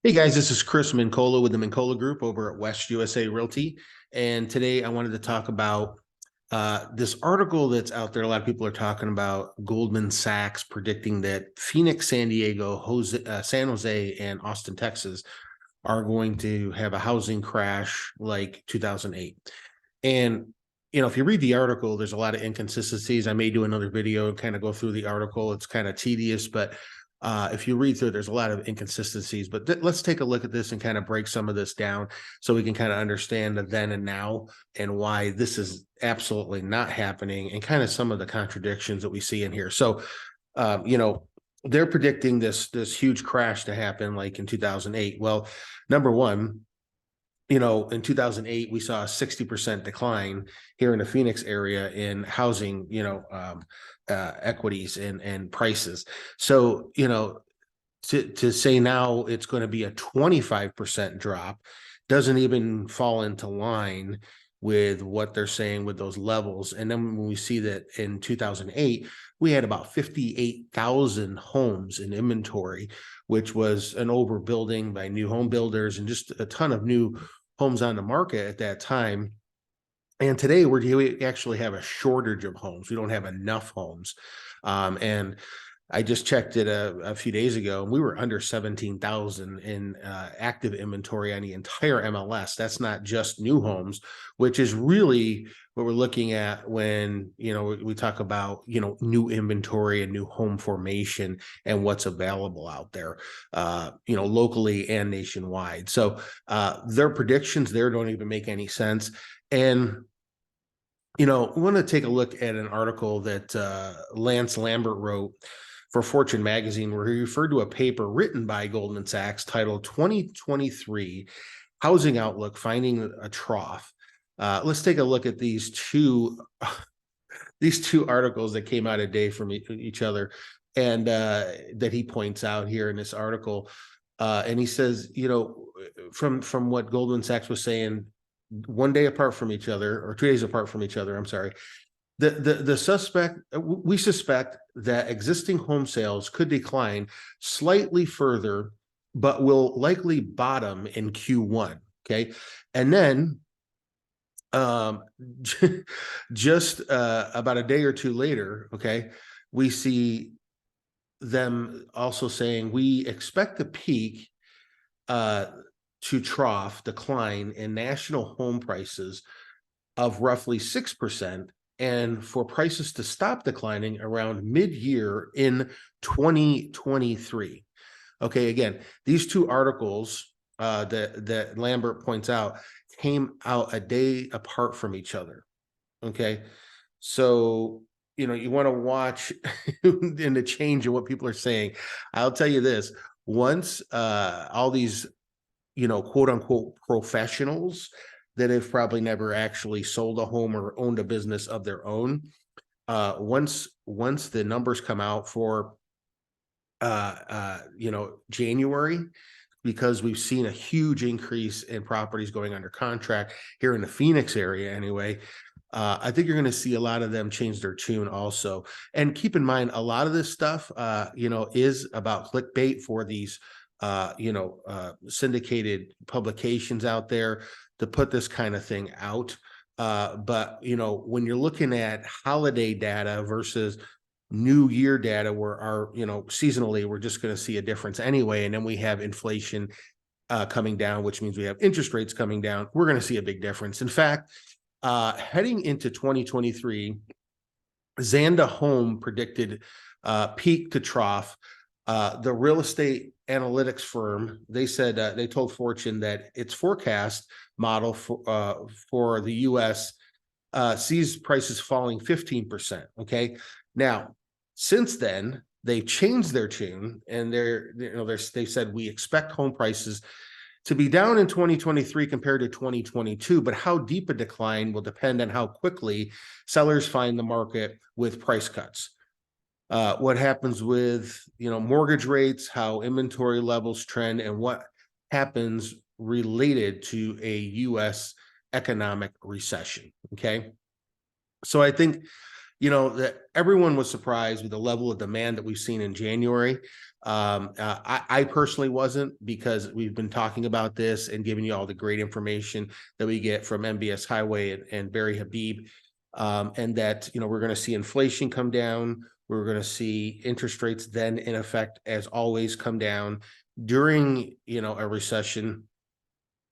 Hey guys, this is Chris Mincola with the Mincola Group over at West USA Realty. And today I wanted to talk about this article that's out there. A lot of people are talking about Goldman Sachs predicting that Phoenix, San Diego, San Jose, and Austin, Texas are going to have a housing crash like 2008. And if you read the article, there's a lot of inconsistencies. I may do another video and kind of go through the article. It's kind of tedious, but if you read through it, there's a lot of inconsistencies. But let's take a look at this and kind of break some of this down so we can kind of understand the then and now and why this is absolutely not happening and kind of some of the contradictions that we see in here. So, they're predicting this huge crash to happen like in 2008. Well, number one, in 2008, we saw a 60% decline here in the Phoenix area in housing, equities and prices. So, to say now it's going to be a 25% drop doesn't even fall into line with what they're saying with those levels. And then when we see that in 2008, we had about 58,000 homes in inventory, which was an overbuilding by new home builders and just a ton of new homes on the market at that time. And today we actually have a shortage of homes. We don't have enough homes. And I just checked it a few days ago, and we were under 17,000 in active inventory on the entire MLS. That's not just new homes, which is really what we're looking at when, we talk about, new inventory and new home formation and what's available out there, locally and nationwide. So their predictions there don't even make any sense. And we want to take a look at an article that Lance Lambert wrote for Fortune magazine, where he referred to a paper written by Goldman Sachs titled 2023 Housing Outlook, Finding a Trough. Let's take a look at these two articles that came out a day from each other, and that he points out here in this article. And he says, from what Goldman Sachs was saying, one day apart from each other, or 2 days apart from each other, I'm sorry, we suspect that existing home sales could decline slightly further, but will likely bottom in Q1. Okay. And then just about a day or two later, okay, we see them also saying we expect the peak to trough decline in national home prices of roughly 6%, and for prices to stop declining around mid-year in 2023. Okay, again, these two articles that Lambert points out came out a day apart from each other. Okay, so you want to watch in the change in what people are saying. I'll tell you this: once all these quote unquote professionals that have probably never actually sold a home or owned a business of their own, once the numbers come out for January, because we've seen a huge increase in properties going under contract here in the Phoenix area anyway, I think you're going to see a lot of them change their tune also. And keep in mind, a lot of this stuff is about clickbait for these syndicated publications out there to put this kind of thing out. But when you're looking at holiday data versus new year data, where our seasonally we're just going to see a difference anyway, and then we have inflation coming down, which means we have interest rates coming down, we're going to see a big difference. In fact, heading into 2023, Zanda Home predicted peak to trough. The real estate analytics firm, they said, they told Fortune that its forecast model for the U.S. Sees prices falling 15%. Okay, now since then they changed their tune, and they said we expect home prices to be down in 2023 compared to 2022, but how deep a decline will depend on how quickly sellers find the market with price cuts. What happens with mortgage rates, how inventory levels trend, and what happens related to a U.S. economic recession. Okay, so I think that everyone was surprised with the level of demand that we've seen in January. I personally wasn't, because we've been talking about this and giving you all the great information that we get from MBS Highway and Barry Habib, and that we're going to see inflation come down. We're going to see interest rates then, in effect, as always, come down during a recession.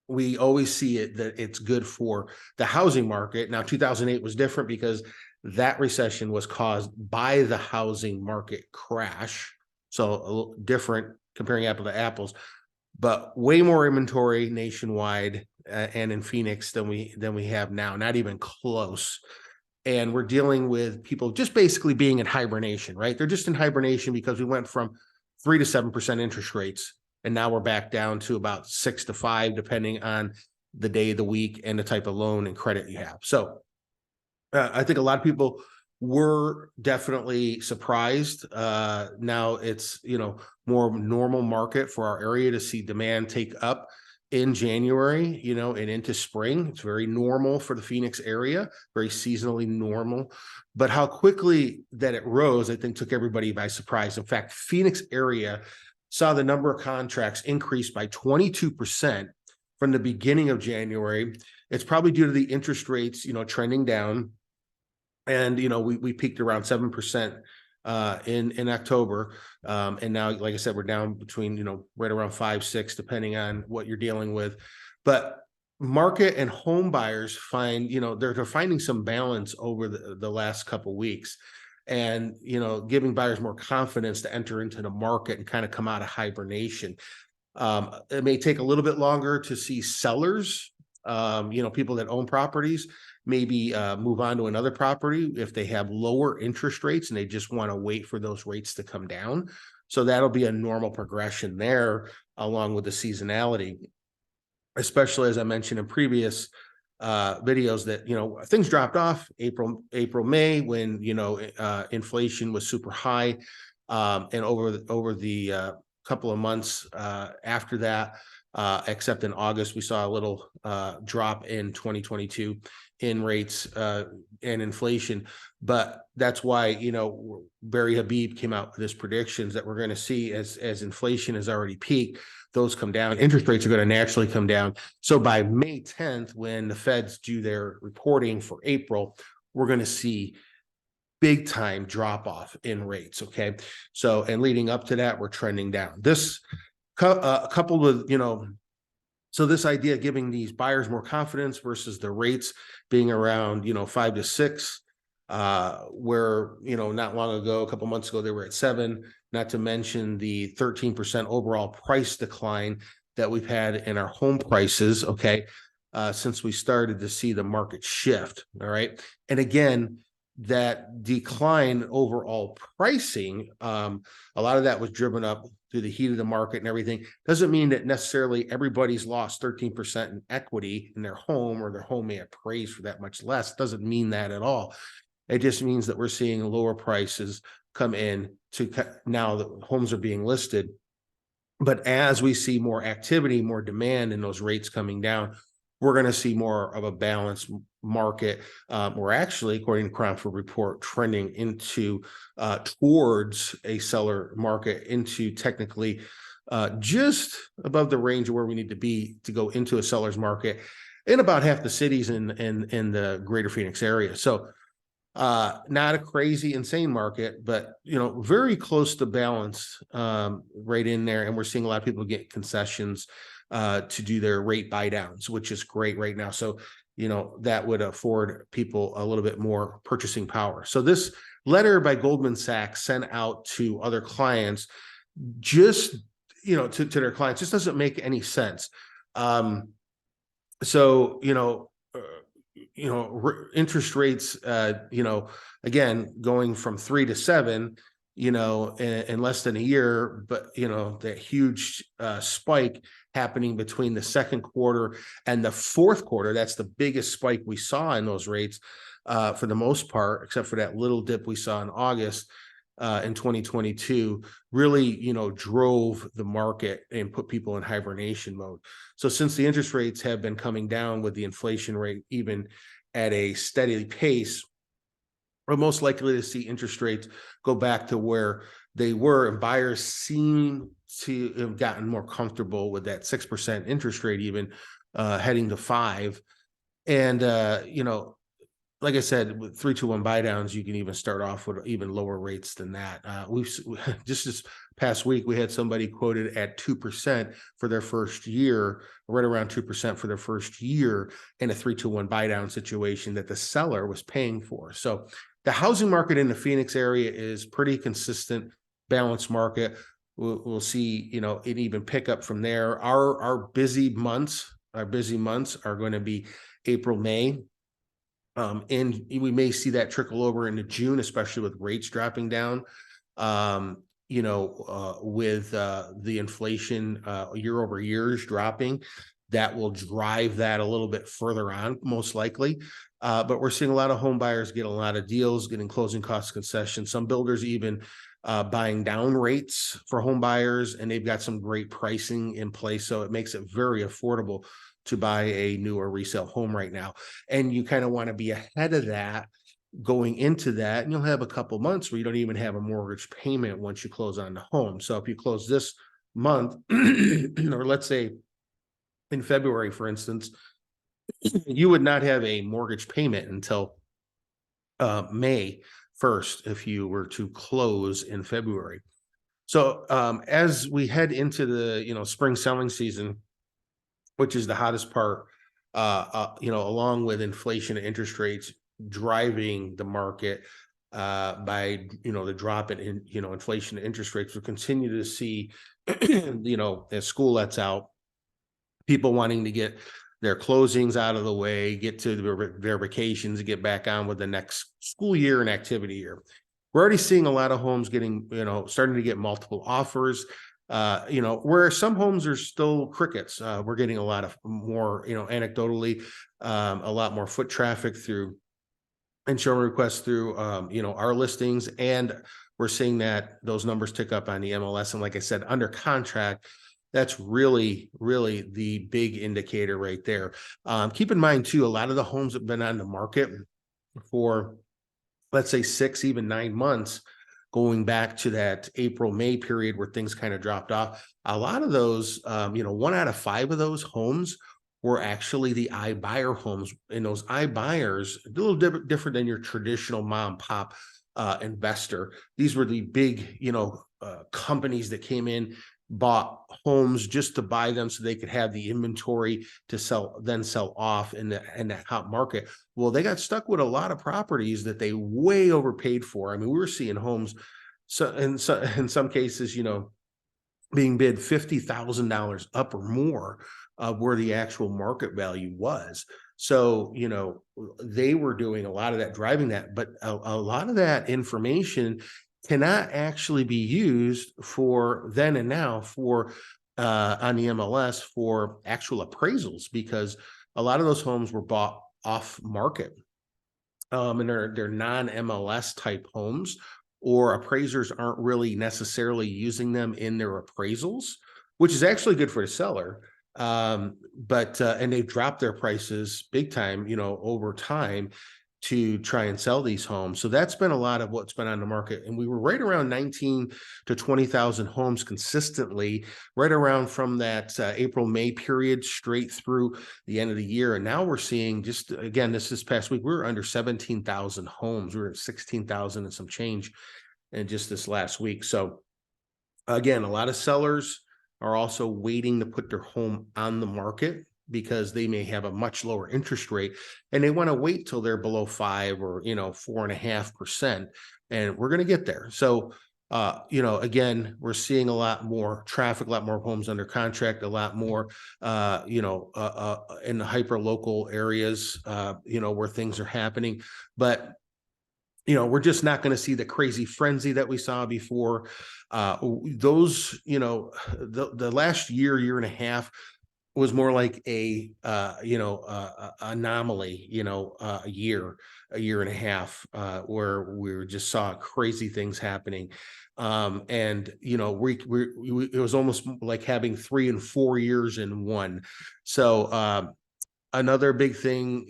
We always see it that it's good for the housing market. Now, 2008 was different because that recession was caused by the housing market crash. So a little different, comparing apple to apples, but way more inventory nationwide and in Phoenix than we have now, not even close. And we're dealing with people just basically being in hibernation, right? They're just in hibernation because we went from 3 to 7% interest rates, and now we're back down to about 6 to 5, depending on the day of the week and the type of loan and credit you have. So I think a lot of people were definitely surprised. Now it's more normal market for our area to see demand take up in January, and into spring. It's very normal for the Phoenix area, very seasonally normal. But how quickly that it rose, I think, took everybody by surprise. In fact, Phoenix area saw the number of contracts increase by 22% from the beginning of January. It's probably due to the interest rates, trending down. And we peaked around 7% in October, and now, like I said, we're down between right around 5-6, depending on what you're dealing with. But market and home buyers find they're finding some balance over the last couple weeks, and giving buyers more confidence to enter into the market and kind of come out of hibernation. It may take a little bit longer to see sellers, people that own properties, maybe move on to another property if they have lower interest rates and they just want to wait for those rates to come down. So that'll be a normal progression there, along with the seasonality, especially as I mentioned in previous videos that things dropped off April, May, when inflation was super high, and over the couple of months after that, except in August, we saw a little drop in 2022 in rates and inflation. But that's why Barry Habib came out with his predictions that we're going to see, as inflation has already peaked, those come down, interest rates are going to naturally come down. So by May 10th, when the Feds do their reporting for April, we're going to see big time drop off in rates. Okay. So, and leading up to that, we're trending down. This coupled with, so this idea of giving these buyers more confidence versus the rates being around, 5 to 6, where, not long ago, a couple months ago, they were at 7, not to mention the 13% overall price decline that we've had in our home prices. Okay. Since we started to see the market shift. All right. And again, that decline overall pricing, a lot of that was driven up through the heat of the market and everything. Doesn't mean that necessarily everybody's lost 13% in equity in their home, or their home may appraise for that much less. Doesn't mean that at all. It just means that we're seeing lower prices come in to now that homes are being listed. But as we see more activity, more demand, and those rates coming down, we're going to see more of a balanced market. We're actually, according to Cromford Report, trending into towards a seller market, into technically just above the range of where we need to be to go into a seller's market in about half the cities in the greater Phoenix area. So not a crazy, insane market, but very close to balance, right in there. And we're seeing a lot of people get concessions to do their rate buy downs, which is great right now. So that would afford people a little bit more purchasing power. So this letter by Goldman Sachs sent out to other clients, just to their clients, just doesn't make any sense. So interest rates, again, going from 3 to 7, in less than a year, but that huge spike happening between the second quarter and the fourth quarter. That's the biggest spike we saw in those rates, for the most part, except for that little dip we saw in August in 2022, really, drove the market and put people in hibernation mode. So since the interest rates have been coming down with the inflation rate even at a steady pace, we're most likely to see interest rates go back to where they were, and buyers seem to have gotten more comfortable with that 6% interest rate, even heading to 5. And like I said, with 3-2-1 buy downs, you can even start off with even lower rates than that. We've just this past week, we had somebody quoted at 2% for their first year, right around 2% for their first year, in a 3-2-1 buy down situation that the seller was paying for. So the housing market in the Phoenix area is pretty consistent, balanced market. We'll see, it even pick up from there. Our busy months are going to be April, May. And we may see that trickle over into June, especially with rates dropping down. With the inflation year over years dropping, that will drive that a little bit further on, most likely. But we're seeing a lot of home buyers get a lot of deals, getting closing cost concessions. Some builders even buying down rates for home buyers, and they've got some great pricing in place. So it makes it very affordable to buy a new or resale home right now. And you kind of want to be ahead of that going into that, and you'll have a couple months where you don't even have a mortgage payment once you close on the home. So if you close this month, or let's say in February, for instance, you would not have a mortgage payment until May 1st if you were to close in February. So as we head into the spring selling season, which is the hottest part, along with inflation and interest rates driving the market by the drop in inflation and interest rates, we'll continue to see as school lets out, people wanting to get their closings out of the way, get to their vacations, and get back on with the next school year and activity year. We're already seeing a lot of homes getting, starting to get multiple offers. Where some homes are still crickets. We're getting a lot of more, anecdotally, a lot more foot traffic through and showing requests through, our listings. And we're seeing that those numbers tick up on the MLS. And like I said, under contract, that's really, really the big indicator right there. Keep in mind too, a lot of the homes have been on the market for, let's say, 6, even 9 months, going back to that April, May period where things kind of dropped off. A lot of those, 1 out of 5 of those homes were actually the iBuyer homes. And those iBuyers, a little different than your traditional mom pop investor. These were the big, companies that came in, bought homes just to buy them so they could have the inventory to sell off in that hot market. Well, they got stuck with a lot of properties that they way overpaid for. I mean, we were seeing homes, in some cases, being bid $50,000 up or more of where the actual market value was. So, they were doing a lot of that, driving that, but a lot of that information cannot actually be used for then and now for on the MLS for actual appraisals, because a lot of those homes were bought off market, and they're non-MLS type homes, or appraisers aren't really necessarily using them in their appraisals, which is actually good for the seller. But and they've dropped their prices big time, over time, to try and sell these homes. So that's been a lot of what's been on the market. And we were right around 19 to 20,000 homes consistently, right around from that April, May period straight through the end of the year. And now we're seeing, just again, this past week, we were under 17,000 homes. We were at 16,000 and some change in just this last week. So again, a lot of sellers are also waiting to put their home on the market because they may have a much lower interest rate, and they want to wait till they're below 5 or 4.5%, and we're going to get there. So again, we're seeing a lot more traffic, a lot more homes under contract, a lot more in the hyper local areas, where things are happening. But we're just not going to see the crazy frenzy that we saw before. Those, the last year and a half was more like a anomaly, a year and a half, where we just saw crazy things happening. And it was almost like having 3 and 4 years in one. So another big thing,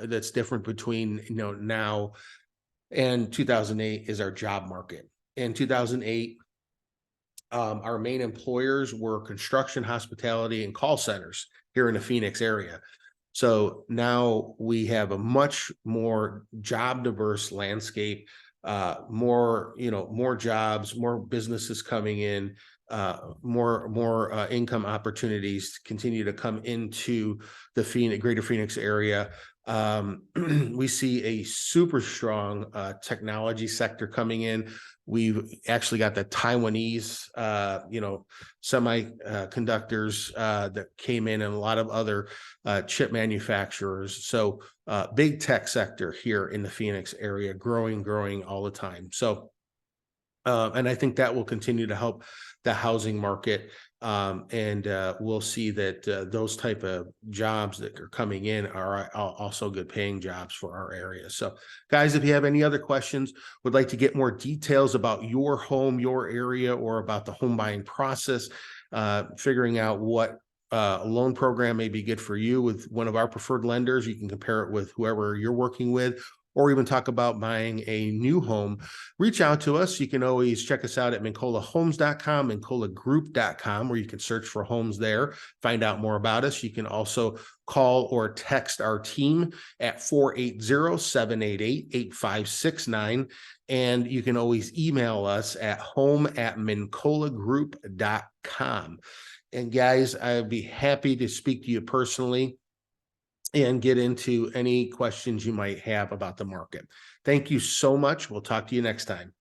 that's different between, now and 2008 is our job market. In 2008, our main employers were construction, hospitality, and call centers here in the Phoenix area. So now we have a much more job diverse landscape, more jobs, more businesses coming in, more income opportunities continue to come into the greater Phoenix area. We see a super strong technology sector coming in. We've actually got the Taiwanese, semiconductors that came in, and a lot of other chip manufacturers. So big tech sector here in the Phoenix area, growing all the time. So, and I think that will continue to help the housing market. And we'll see that those type of jobs that are coming in are also good paying jobs for our area. So guys, if you have any other questions, would like to get more details about your home, your area, or about the home buying process, figuring out what loan program may be good for you with one of our preferred lenders, you can compare it with whoever you're working with, or even talk about buying a new home, reach out to us. You can always check us out at MancolaHomes.com, MancolaGroup.com, where you can search for homes there, find out more about us. You can also call or text our team at 480-788-8569. And you can always email us at home@MancolaGroup.com. And guys, I'd be happy to speak to you personally and get into any questions you might have about the market. Thank you so much. We'll talk to you next time.